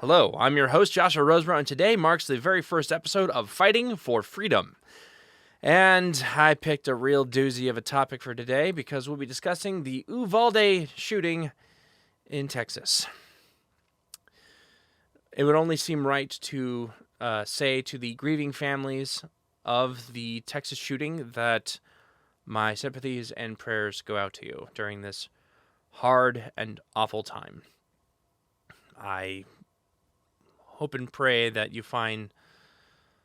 Hello, I'm your host, Joshua Roseborough, and today marks the very first episode of Fighting for Freedom. And I picked a real doozy of a topic for today because we'll be discussing the Uvalde shooting in Texas. It would only seem right to say to the grieving families of the Texas shooting that my sympathies and prayers go out to you during this hard and awful time. I hope and pray that you find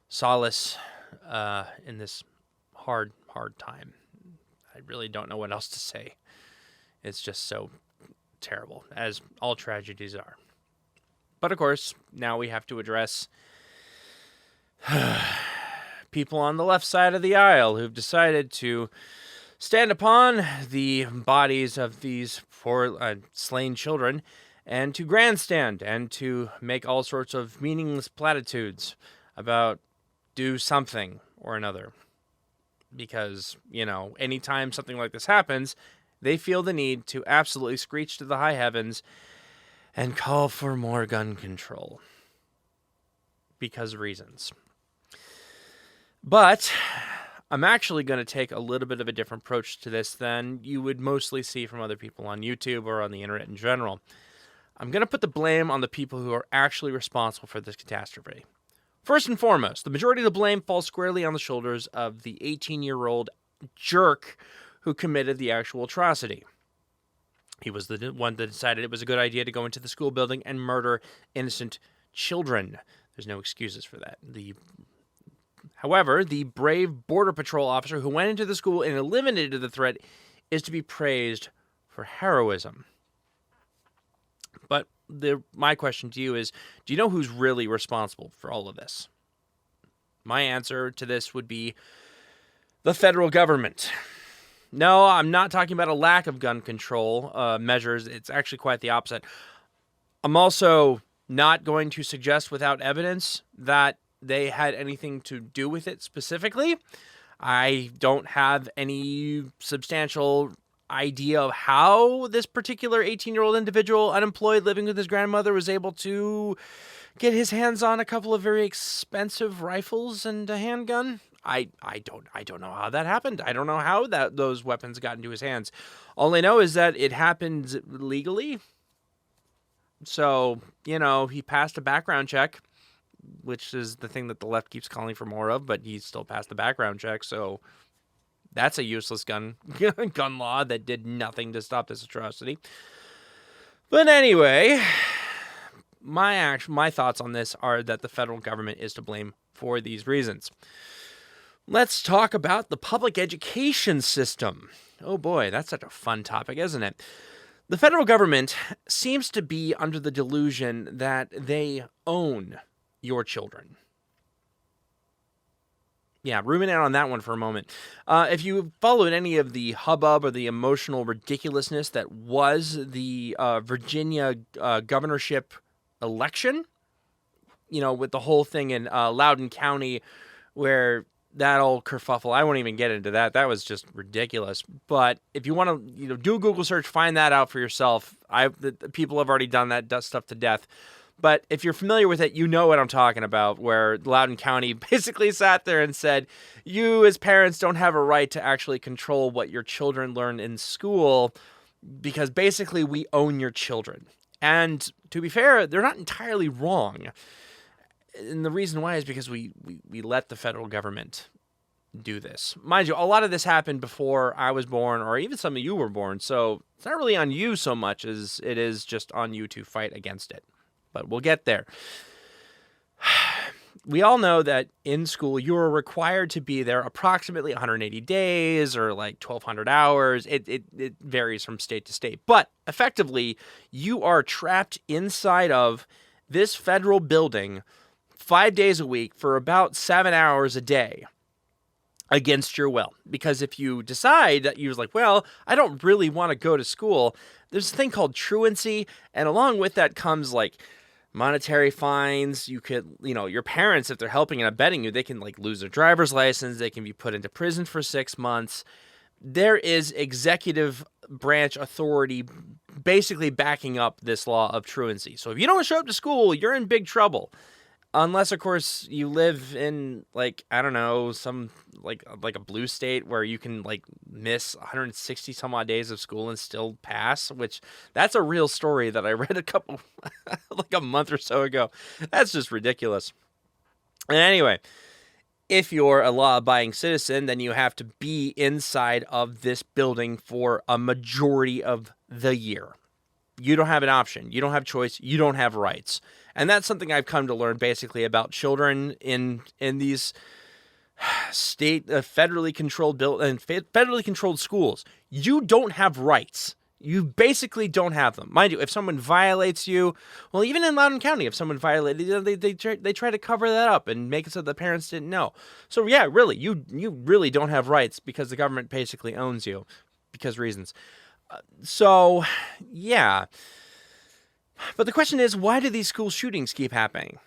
solace in this hard time. I really don't know what else to say. It's just so terrible, as all tragedies are. But of course, now we have to address people on the left side of the aisle who've decided to stand upon the bodies of these poor slain children and to grandstand and to make all sorts of meaningless platitudes about do something or another. Because, anytime something like this happens, they feel the need to absolutely screech to the high heavens and call for more gun control. Because of reasons. But I'm actually going to take a little bit of a different approach to this than you would mostly see from other people on YouTube or on the internet in general. I'm going to put the blame on the people who are actually responsible for this catastrophe. First and foremost, the majority of the blame falls squarely on the shoulders of the 18-year-old jerk who committed the actual atrocity. He was the one that decided it was a good idea to go into the school building and murder innocent children. There's no excuses for that. However, the brave Border Patrol officer who went into the school and eliminated the threat is to be praised for heroism. But my question to you is, do you know who's really responsible for all of this? My answer to this would be the federal government. No, I'm not talking about a lack of gun control measures. It's actually quite the opposite. I'm also not going to suggest without evidence that they had anything to do with it specifically. I don't have any substantial idea of how this particular 18-year-old individual, unemployed, living with his grandmother, was able to get his hands on a couple of very expensive rifles and a handgun. I don't know how that happened. I don't know how those weapons got into his hands. All I know is that it happened legally. So, he passed a background check, which is the thing that the left keeps calling for more of, but he still passed the background check, so that's a useless gun law that did nothing to stop this atrocity. But anyway, my thoughts on this are that the federal government is to blame for these reasons. Let's talk about the public education system. Oh boy, that's such a fun topic, isn't it? The federal government seems to be under the delusion that they own your children. Yeah, ruminate on that one for a moment. If you followed any of the hubbub or the emotional ridiculousness that was the Virginia governorship election, with the whole thing in Loudoun County where that old kerfuffle, I won't even get into that. That was just ridiculous. But if you want to do a Google search, find that out for yourself. The people have already done that stuff to death. But if you're familiar with it, you know what I'm talking about, where Loudoun County basically sat there and said, you as parents don't have a right to actually control what your children learn in school because basically we own your children. And to be fair, they're not entirely wrong. And the reason why is because we let the federal government do this. Mind you, a lot of this happened before I was born or even some of you were born, so it's not really on you so much as it is just on you to fight against it. But we'll get there. We all know that in school, you are required to be there approximately 180 days or like 1,200 hours. It varies from state to state. But effectively, you are trapped inside of this federal building 5 days a week for about 7 hours a day against your will. Because if you decide that you're like, well, I don't really want to go to school, there's a thing called truancy. And along with that comes like monetary fines. You could, your parents, if they're helping and abetting you, they can lose their driver's license. They can be put into prison for 6 months. There is executive branch authority basically backing up this law of truancy. So if you don't show up to school, you're in big trouble. Unless, of course, you live in, like, I don't know, some, like a blue state where you can, like, miss 160 some odd days of school and still pass, which that's a real story that I read like a month or so ago. That's just ridiculous. And anyway, if you're a law-abiding citizen, then you have to be inside of this building for a majority of the year. You don't have an option. You don't have choice. You don't have rights. And that's something I've come to learn basically about children in these federally controlled schools. You don't have rights. You basically don't have them. Mind you, if someone violates you, well, even in Loudoun County, if someone violated, they try to cover that up and make it so the parents didn't know. So yeah, really, you really don't have rights because the government basically owns you because reasons. So yeah. But the question is, why do these school shootings keep happening?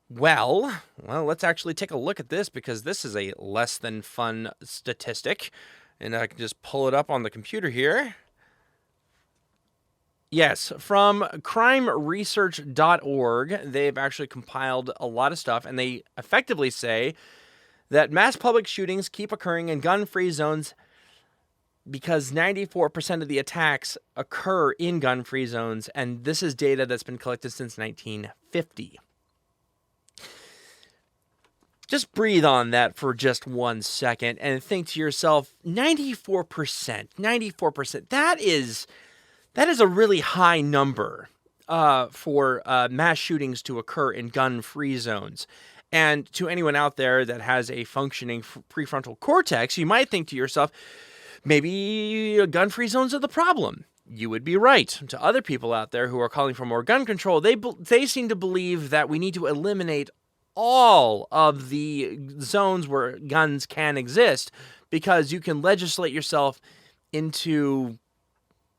Well, let's actually take a look at this because this is a less than fun statistic. And I can just pull it up on the computer here. Yes, from crimeresearch.org, they've actually compiled a lot of stuff, and they effectively say that mass public shootings keep occurring in gun-free zones because 94% of the attacks occur in gun-free zones, and this is data that's been collected since 1950. Just breathe on that for just 1 second and think to yourself, 94%, that is a really high number for mass shootings to occur in gun-free zones. And to anyone out there that has a functioning prefrontal cortex, you might think to yourself, maybe gun-free zones are the problem. You would be right. To other people out there who are calling for more gun control, they seem to believe that we need to eliminate all of the zones where guns can exist because you can legislate yourself into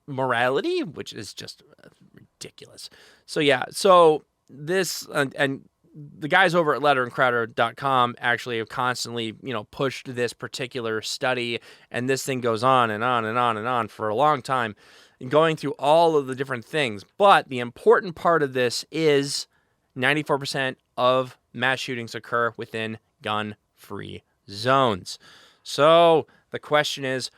morality, which is just ridiculous. So yeah, this and the guys over at letterandcrowder.com actually have constantly, pushed this particular study, and this thing goes on and on and on and on for a long time, going through all of the different things. But the important part of this is 94% of mass shootings occur within gun-free zones. So the question is,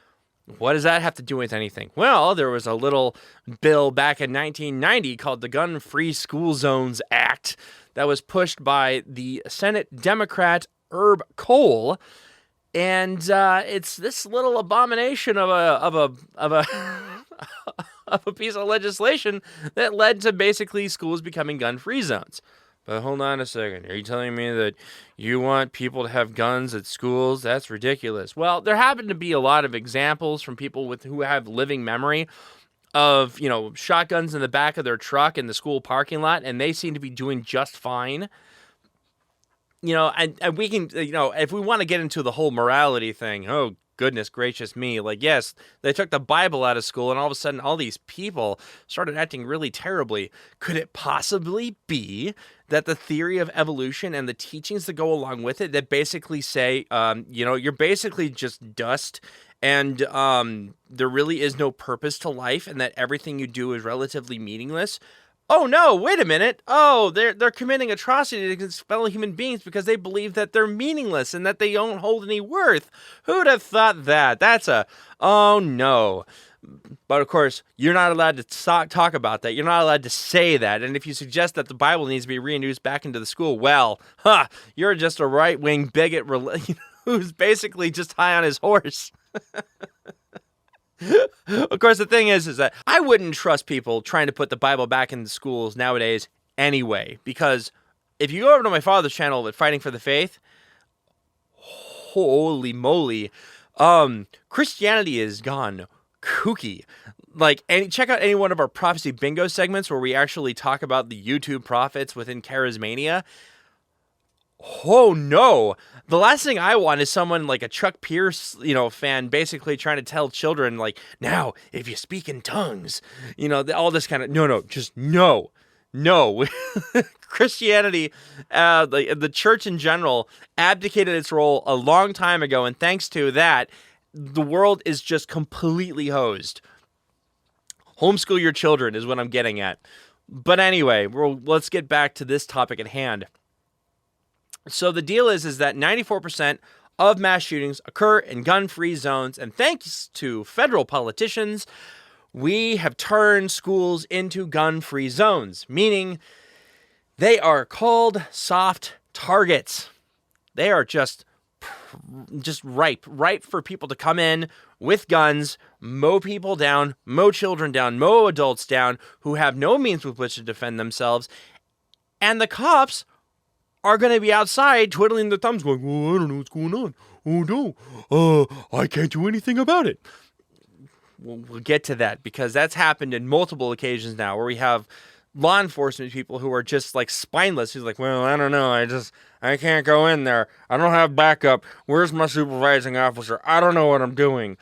what does that have to do with anything? Well, there was a little bill back in 1990 called the Gun-Free School Zones Act that was pushed by the Senate Democrat Herb Kohl, and it's this little abomination of a of a piece of legislation that led to basically schools becoming gun-free zones. But hold on a second. Are you telling me that you want people to have guns at schools? That's ridiculous. Well, there happen to be a lot of examples from people who have living memory of, shotguns in the back of their truck in the school parking lot, and they seem to be doing just fine. And we can, if we want to get into the whole morality thing, oh, goodness gracious me. Like, yes, they took the Bible out of school, and all of a sudden, all these people started acting really terribly. Could it possibly be that the theory of evolution and the teachings that go along with it that basically say, you're basically just dust, and there really is no purpose to life, and that everything you do is relatively meaningless? Oh no, wait a minute. Oh, they're committing atrocities against fellow human beings because they believe that they're meaningless and that they don't hold any worth. Who'd have thought that? Oh no. But of course, you're not allowed to talk about that. You're not allowed to say that. And if you suggest that the Bible needs to be reintroduced back into the school, well, you're just a right-wing bigot who's basically just high on his horse. Of course, the thing is that I wouldn't trust people trying to put the Bible back in the schools nowadays anyway, because if you go over to my father's channel at Fighting for the Faith, holy moly, Christianity is gone kooky. Check out any one of our prophecy bingo segments where we actually talk about the YouTube prophets within Charismania. Oh no! The last thing I want is someone like a Chuck Pierce, fan, basically trying to tell children, like, now, if you speak in tongues, all this kind of, no. Christianity, the church in general, abdicated its role a long time ago, and thanks to that, the world is just completely hosed. Homeschool your children is what I'm getting at. But anyway, let's get back to this topic at hand. So the deal is that 94% of mass shootings occur in gun-free zones, and thanks to federal politicians, we have turned schools into gun-free zones, meaning they are called soft targets. They are just ripe for people to come in with guns, mow people down, mow children down, mow adults down who have no means with which to defend themselves. And the cops are going to be outside twiddling their thumbs going, "Oh, I don't know what's going on. Oh, no. I can't do anything about it." We'll get to that because that's happened in multiple occasions now where we have law enforcement people who are just like spineless. Who's like, "Well, I don't know. I can't go in there. I don't have backup. Where's my supervising officer? I don't know what I'm doing."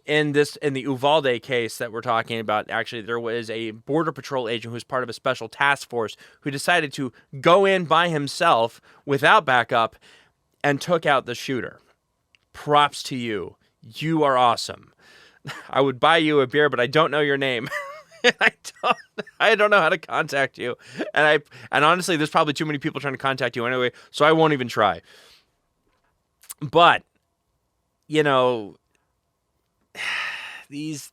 In the Uvalde case that we're talking about, actually, there was a Border Patrol agent who was part of a special task force who decided to go in by himself without backup and took out the shooter. Props to you. You are awesome. I would buy you a beer, but I don't know your name. I don't know how to contact you. And honestly, there's probably too many people trying to contact you anyway, so I won't even try. But, you know, these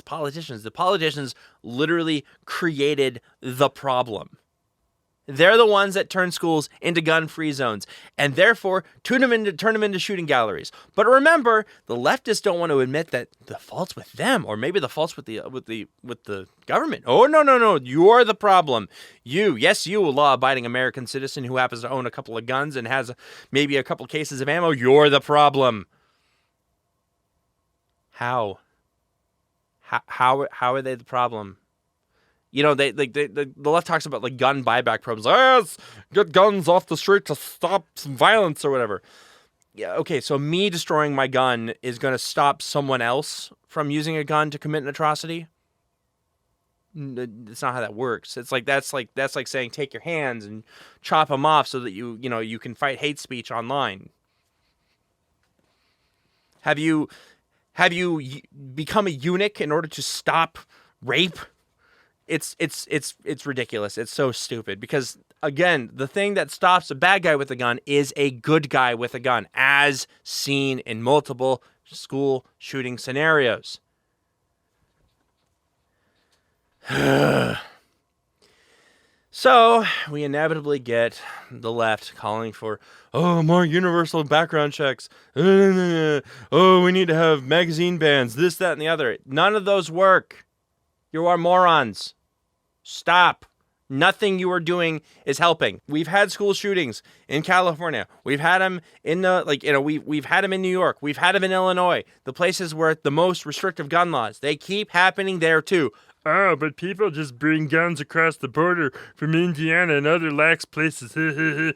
politicians, the politicians literally created the problem. They're the ones that turn schools into gun-free zones, and therefore turn them into shooting galleries. But remember, the leftists don't want to admit that the fault's with them, or maybe the fault's with the government. Oh, no, you're the problem. You, a law-abiding American citizen who happens to own a couple of guns and has maybe a couple cases of ammo. You're the problem. How are they the problem? You know, the left talks about like gun buyback programs. Let's get guns off the street to stop some violence or whatever. Yeah, okay, so me destroying my gun is going to stop someone else from using a gun to commit an atrocity? It's not how that works. It's like that's like saying take your hands and chop them off so that you can fight hate speech online. Have you become a eunuch in order to stop rape? It's ridiculous. It's so stupid because, again, the thing that stops a bad guy with a gun is a good guy with a gun, as seen in multiple school shooting scenarios. So we inevitably get the left calling for, more universal background checks. We need to have magazine bans, this, that, and the other. None of those work. You are morons. Stop. Nothing you are doing is helping. We've had school shootings in California. We've had them we've had them in New York. We've had them in Illinois. The places where the most restrictive gun laws. They keep happening there too. Oh, but people just bring guns across the border from Indiana and other lax places.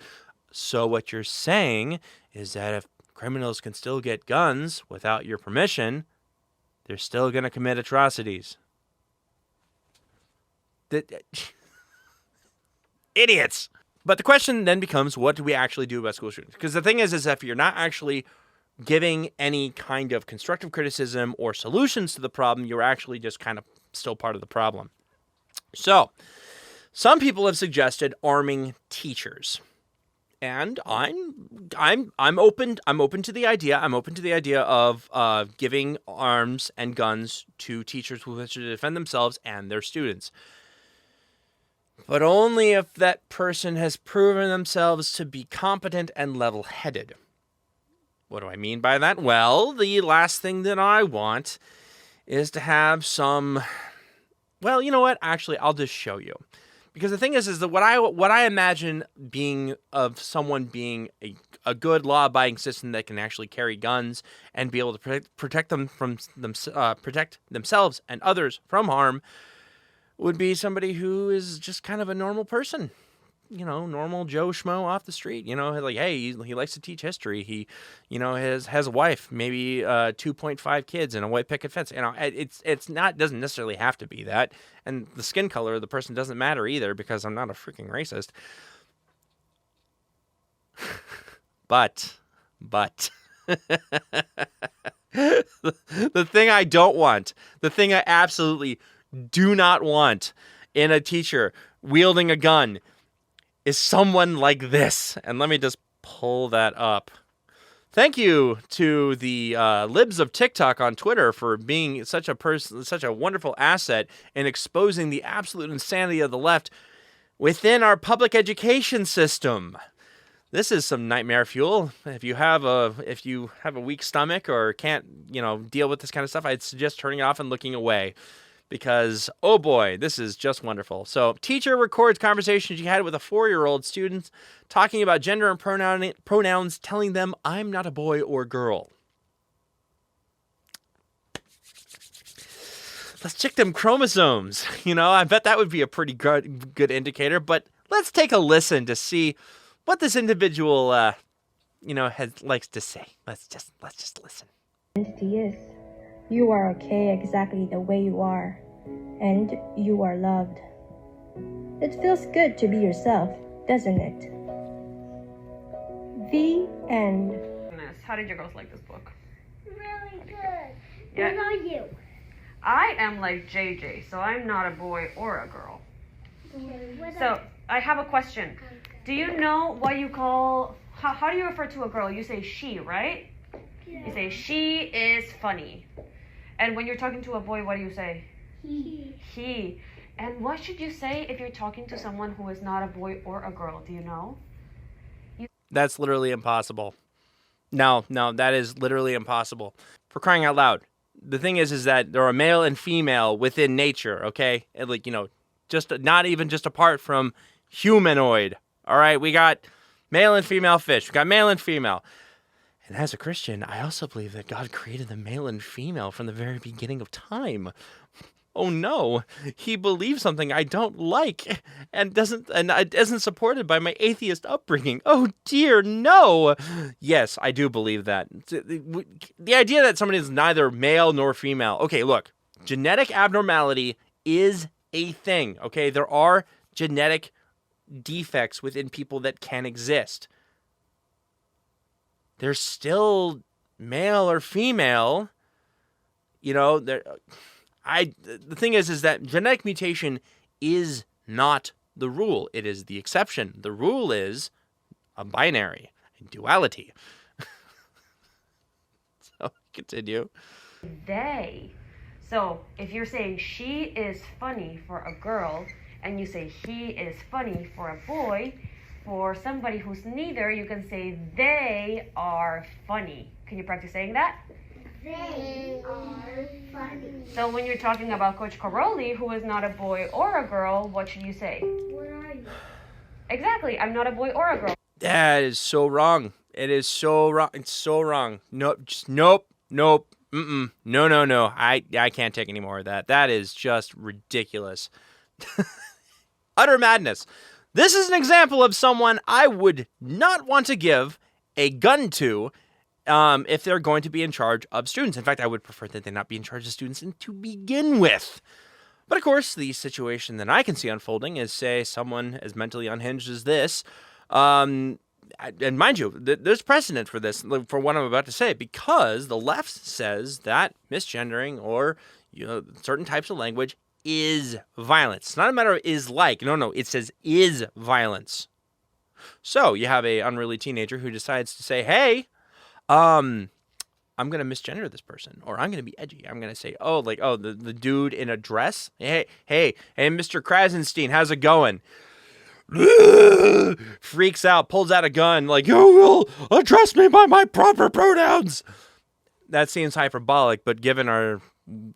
So what you're saying is that if criminals can still get guns without your permission, they're still going to commit atrocities. Idiots. But the question then becomes, what do we actually do about school shootings? Because the thing is if you're not actually giving any kind of constructive criticism or solutions to the problem, you're actually just kind of still part of the problem. So, some people have suggested arming teachers. And I'm open to the idea. I'm open to the idea of giving arms and guns to teachers who wish to defend themselves and their students. But only if that person has proven themselves to be competent and level-headed. What do I mean by that? Well, the last thing that I want is to have some... Well, you know what? Actually, I'll just show you. Because the thing is that what I imagine being of someone being a good law-abiding citizen that can actually carry guns and be able to protect themselves and others from harm would be somebody who is just kind of a normal person. You know, normal Joe Schmo off the street. You know, like, hey, he likes to teach history. He, has a wife, maybe 2.5 kids, and a white picket fence. You know, doesn't necessarily have to be that. And the skin color of the person doesn't matter either, because I'm not a freaking racist. But The thing I don't want, the thing I absolutely do not want in a teacher wielding a gun is someone like this. And let me just pull that up. Thank you to the libs of TikTok on Twitter for being such a wonderful asset in exposing the absolute insanity of the left within our public education system. This is some nightmare fuel. If you have a weak stomach or can't, deal with this kind of stuff, I'd suggest turning it off and looking away. Because, oh boy, this is just wonderful. So, teacher records conversations she had with a 4-year-old student talking about gender and pronouns, telling them, I'm not a boy or girl. Let's check them chromosomes. I bet that would be a pretty good indicator. But let's take a listen to see what this individual, likes to say. Let's just listen. Identity is. You are okay exactly the way you are, and you are loved. It feels good to be yourself, doesn't it? The end. How did your girls like this book? Really good. Yeah. What are you? I am like JJ, so I'm not a boy or a girl. So I have a question. Do you know what you call, how do you refer to a girl? You say she, right? Yeah. You say she is funny. And when you're talking to a boy, what do you say? He. And what should you say if you're talking to someone who is not a boy or a girl? Do you know? That's literally impossible. No, that is literally impossible. For crying out loud. The thing is that there are male and female within nature, okay? And just not even just apart from humanoid. All right, we got male and female fish. We got male and female. And as a Christian, I also believe that God created the male and female from the very beginning of time. Oh no, he believes something I don't like and it isn't supported by my atheist upbringing. Oh dear, no. Yes, I do believe that. The idea that somebody is neither male nor female. Okay, look, genetic abnormality is a thing, okay? There are genetic defects within people that can exist. They're still male or female, the thing is that genetic mutation is not the rule. It is the exception. The rule is a binary, a duality. So, continue. They. So, if you're saying she is funny for a girl, and you say he is funny for a boy, for somebody who's neither, you can say they are funny. Can you practice saying that? They are funny. So when you're talking about Coach Caroli, who is not a boy or a girl, what should you say? What are you? Exactly, I'm not a boy or a girl. That is so wrong. It is so wrong. It's so wrong. Nope. Just nope. No. I can't take any more of that. That is just ridiculous. Utter madness. This is an example of someone I would not want to give a gun to if they're going to be in charge of students. In fact, I would prefer that they not be in charge of students to begin with. But of course, the situation that I can see unfolding is, say, someone as mentally unhinged as this. And mind you, there's precedent for this, for what I'm about to say, because the left says that misgendering or certain types of language is violence. It's not a matter of is like. No, it says is violence. So you have a unruly teenager who decides to say, hey, I'm going to misgender this person, or I'm going to be edgy. I'm going to say, the dude in a dress. Hey, Mr. Krasenstein, how's it going? Freaks out, pulls out a gun, like, you will address me by my proper pronouns. That seems hyperbolic, but given our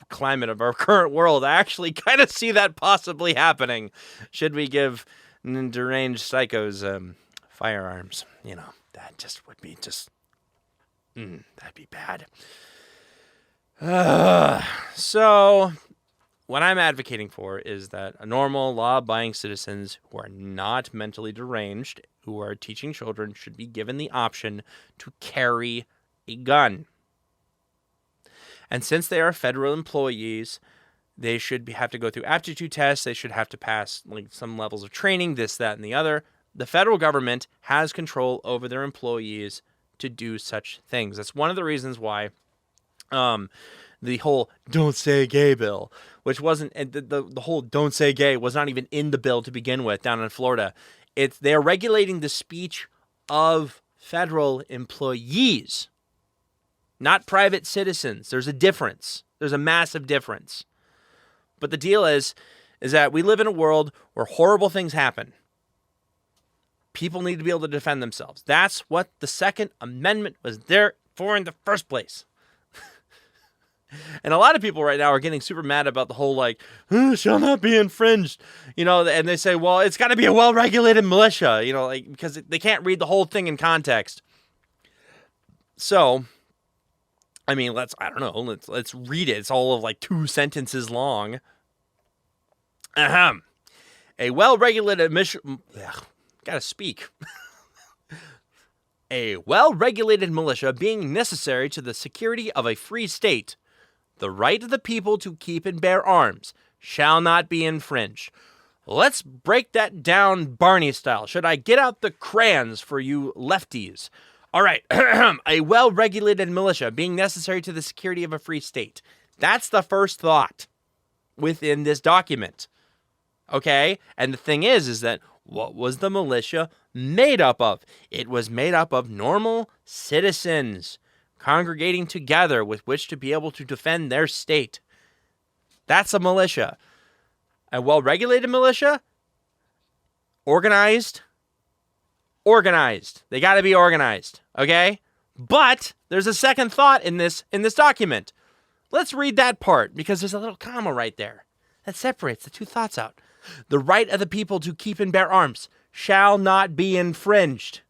climate of our current world, I actually kind of see that possibly happening. Should we give deranged psychos firearms? That just would be that'd be bad. So what I'm advocating for is that a normal, law-abiding citizens who are not mentally deranged, who are teaching children, should be given the option to carry a gun. And since they are federal employees, they should have to go through aptitude tests. They should have to pass some levels of training, this, that, and the other. The federal government has control over their employees to do such things. That's one of the reasons why The whole "don't say gay" bill, which wasn't the whole "don't say gay" was not even in the bill to begin with down in Florida. They're regulating the speech of federal employees, not private citizens. There's a difference. There's a massive difference. But the deal is that we live in a world where horrible things happen. People need to be able to defend themselves. That's what the Second Amendment was there for in the first place. And a lot of people right now are getting super mad about the whole, like, shall not be infringed, and they say, well, it's got to be a well-regulated militia, because they can't read the whole thing in context. So, I mean, let's read it. It's all of like 2 sentences long. A well-regulated gotta speak. A well-regulated militia being necessary to the security of a free state. The right of the people to keep and bear arms shall not be infringed. Let's break that down Barney style. Should I get out the crayons for you lefties? All right. A well-regulated militia being necessary to the security of a free state. That's the first thought within this document. Okay? And the thing is that what was the militia made up of? It was made up of normal citizens congregating together with which to be able to defend their state. That's a militia. A well-regulated militia? Organized. They got to be organized, okay? But there's a second thought in this document. Let's read that part because there's a little comma right there that separates the 2 thoughts out. The right of the people to keep and bear arms shall not be infringed.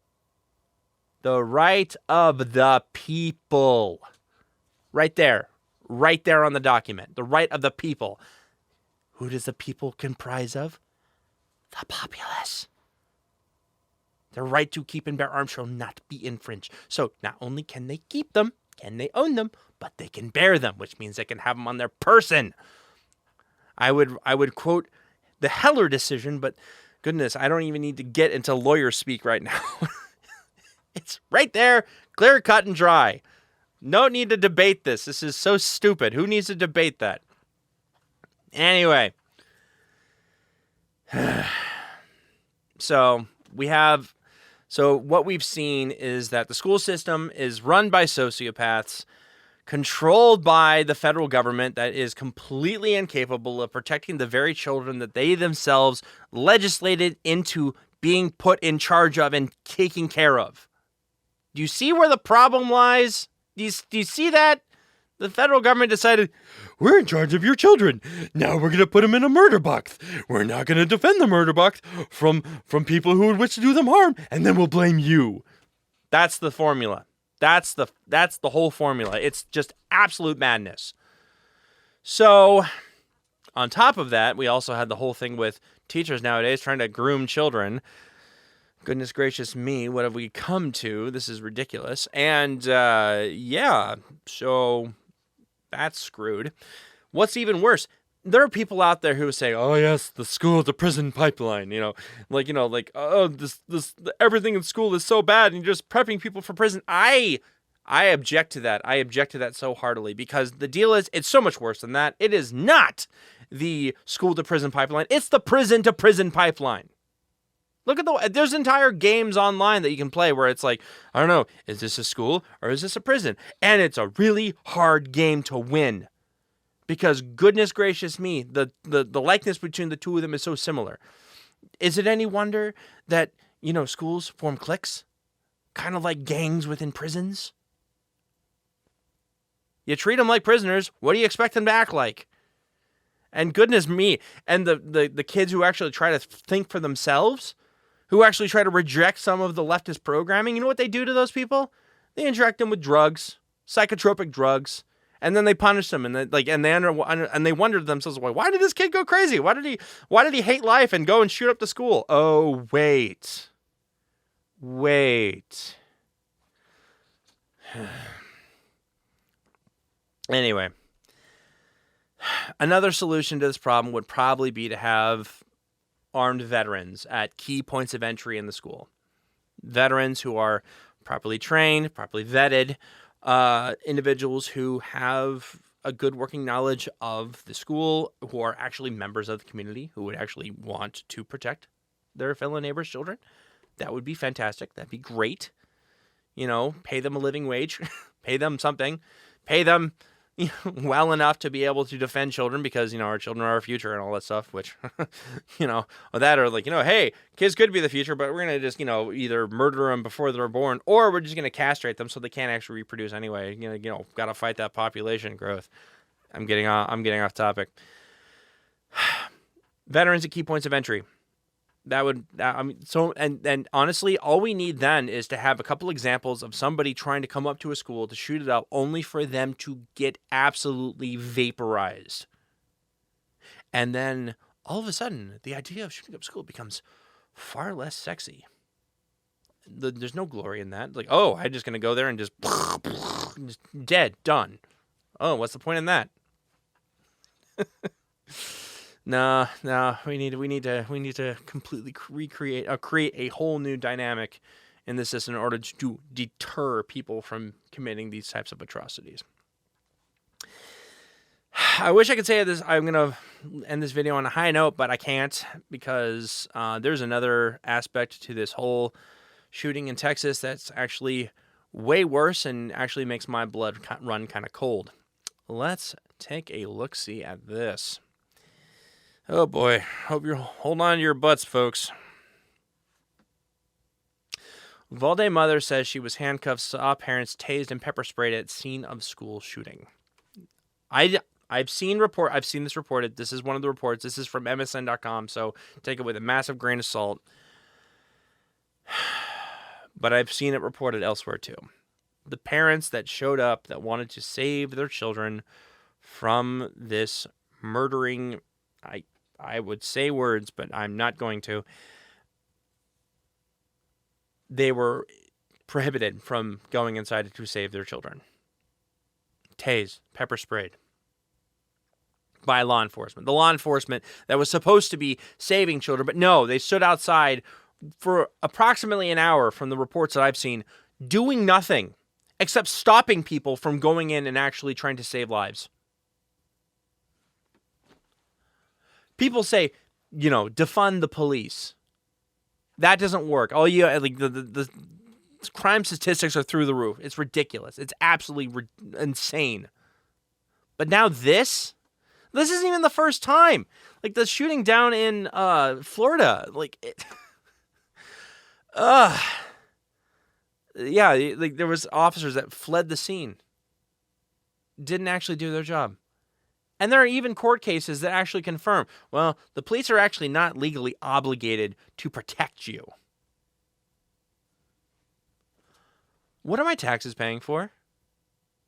The right of the people. Right there on the document. The right of the people. Who does the people comprise of? The populace. Their right to keep and bear arms shall not be infringed. So not only can they keep them, can they own them, but they can bear them, which means they can have them on their person. I would quote the Heller decision, but goodness, I don't even need to get into lawyer speak right now. It's right there, clear, cut, and dry. No need to debate this. This is so stupid. Who needs to debate that? Anyway. So what we've seen is that the school system is run by sociopaths, controlled by the federal government that is completely incapable of protecting the very children that they themselves legislated into being put in charge of and taking care of. Do you see where the problem lies? Do you see that? The federal government decided, we're in charge of your children. Now we're going to put them in a murder box. We're not going to defend the murder box from people who would wish to do them harm, and then we'll blame you. That's the formula. That's the whole formula. It's just absolute madness. So, on top of that, we also had the whole thing with teachers nowadays trying to groom children. Goodness gracious me, what have we come to? This is ridiculous. And, so that's screwed. What's even worse, there are people out there who say, oh, yes, the school to prison pipeline, this everything in school is so bad and you're just prepping people for prison. I object to that. I object to that so heartily because the deal is it's so much worse than that. It is not the school to prison pipeline. It's the prison to prison pipeline. Look at there's entire games online that you can play where it's like, I don't know, is this a school or is this a prison? And it's a really hard game to win. Because goodness gracious me, the likeness between the two of them is so similar. Is it any wonder that, schools form cliques? Kind of like gangs within prisons? You treat them like prisoners, what do you expect them to act like? And goodness me, and the kids who actually try to think for themselves, who actually try to reject some of the leftist programming, you know what they do to those people? They inject them with drugs, psychotropic drugs, and then they punish them, and they wonder to themselves, why did this kid go crazy? Why did he hate life and go and shoot up the school? Oh, wait. Anyway, another solution to this problem would probably be to have armed veterans at key points of entry in the school. Veterans who are properly trained, properly vetted, individuals who have a good working knowledge of the school, who are actually members of the community, who would actually want to protect their fellow neighbors' children. That would be fantastic. That'd be great. Pay them a living wage, pay them something, pay them well enough to be able to defend children, because, our children are our future and all that stuff, which, or that, or like, hey, kids could be the future, but we're going to just, either murder them before they're born, or we're just going to castrate them so they can't actually reproduce anyway. Got to fight that population growth. I'm getting off topic. Veterans at key points of entry. And honestly, all we need then is to have a couple examples of somebody trying to come up to a school to shoot it up, only for them to get absolutely vaporized. And then all of a sudden, the idea of shooting up school becomes far less sexy. There's no glory in that. Like, oh, I'm just going to go there and just dead, done. Oh, what's the point in that? No, we need to completely create a whole new dynamic in the system in order to deter people from committing these types of atrocities. I wish I could say this. I'm gonna end this video on a high note, but I can't, because there's another aspect to this whole shooting in Texas that's actually way worse and actually makes my blood run kind of cold. Let's take a look-see at this. Oh boy, hope you're holding on to your butts, folks. Uvalde mother says she was handcuffed, saw parents tased and pepper sprayed at scene of school shooting. I've seen this reported. This is one of the reports. This is from MSN.com, so take it with a massive grain of salt. But I've seen it reported elsewhere too. The parents that showed up that wanted to save their children from this murdering, I would say words, but I'm not going to. They were prohibited from going inside to save their children. Tased, pepper sprayed by law enforcement. The law enforcement that was supposed to be saving children, but no, they stood outside for approximately an hour, from the reports that I've seen, doing nothing except stopping people from going in and actually trying to save lives. People say, defund the police. That doesn't work. Oh, yeah, like the crime statistics are through the roof. It's ridiculous. It's absolutely insane. But now this isn't even the first time. Like the shooting down in Florida, like it. Yeah, like there was officers that fled the scene. Didn't actually do their job. And there are even court cases that actually confirm, well, the police are actually not legally obligated to protect you. What are my taxes paying for?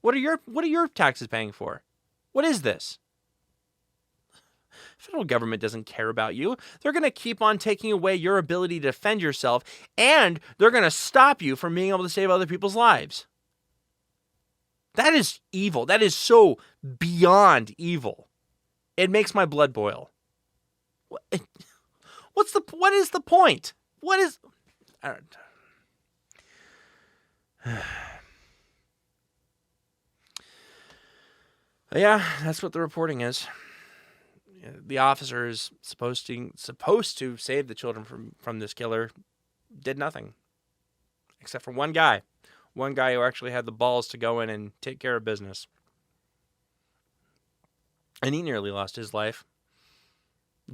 What are your taxes paying for? What is this? Federal government doesn't care about you. They're going to keep on taking away your ability to defend yourself, and they're going to stop you from being able to save other people's lives. That is evil. That is so beyond evil. It makes my blood boil. What is the point? What is... Yeah, that's what the reporting is. The officer is supposed to save the children from this killer. Did nothing. Except for one guy. One guy who actually had the balls to go in and take care of business. And he nearly lost his life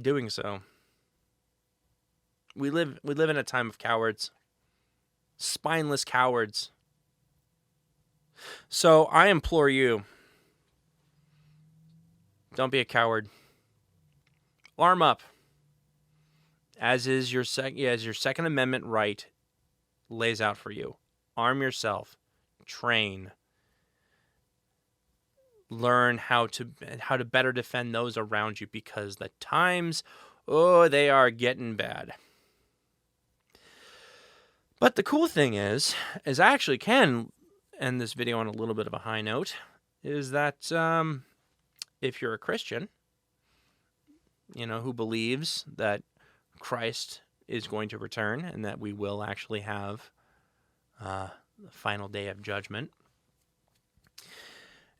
doing so. We live in a time of cowards. Spineless cowards. So I implore you, don't be a coward. Arm up. As your Second Amendment right lays out for you. Arm yourself. Train. Learn how to better defend those around you, because the times, they are getting bad. But the cool thing is I actually can end this video on a little bit of a high note, is that if you're a Christian, who believes that Christ is going to return and that we will actually have the final day of judgment,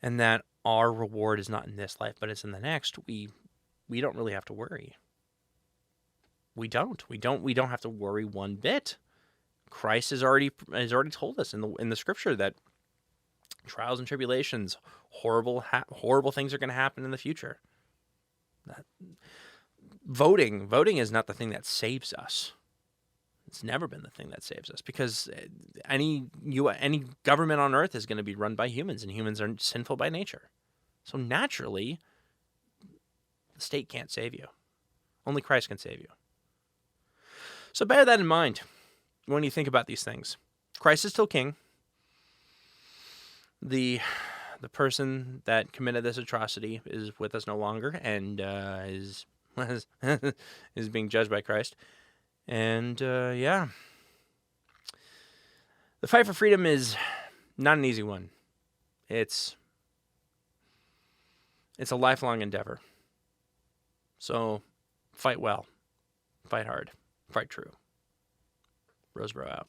and that our reward is not in this life, but it's in the next, we don't really have to worry. We don't have to worry one bit. Christ has already told us in the scripture that trials and tribulations, horrible things are going to happen in the future. That voting is not the thing that saves us. It's never been the thing that saves us, because any government on earth is going to be run by humans, and humans are sinful by nature. So naturally, the state can't save you. Only Christ can save you. So bear that in mind when you think about these things. Christ is still king. The person that committed this atrocity is with us no longer, and is being judged by Christ. And the fight for freedom is not an easy one. It's a lifelong endeavor. So fight well, fight hard, fight true. Roseboro out.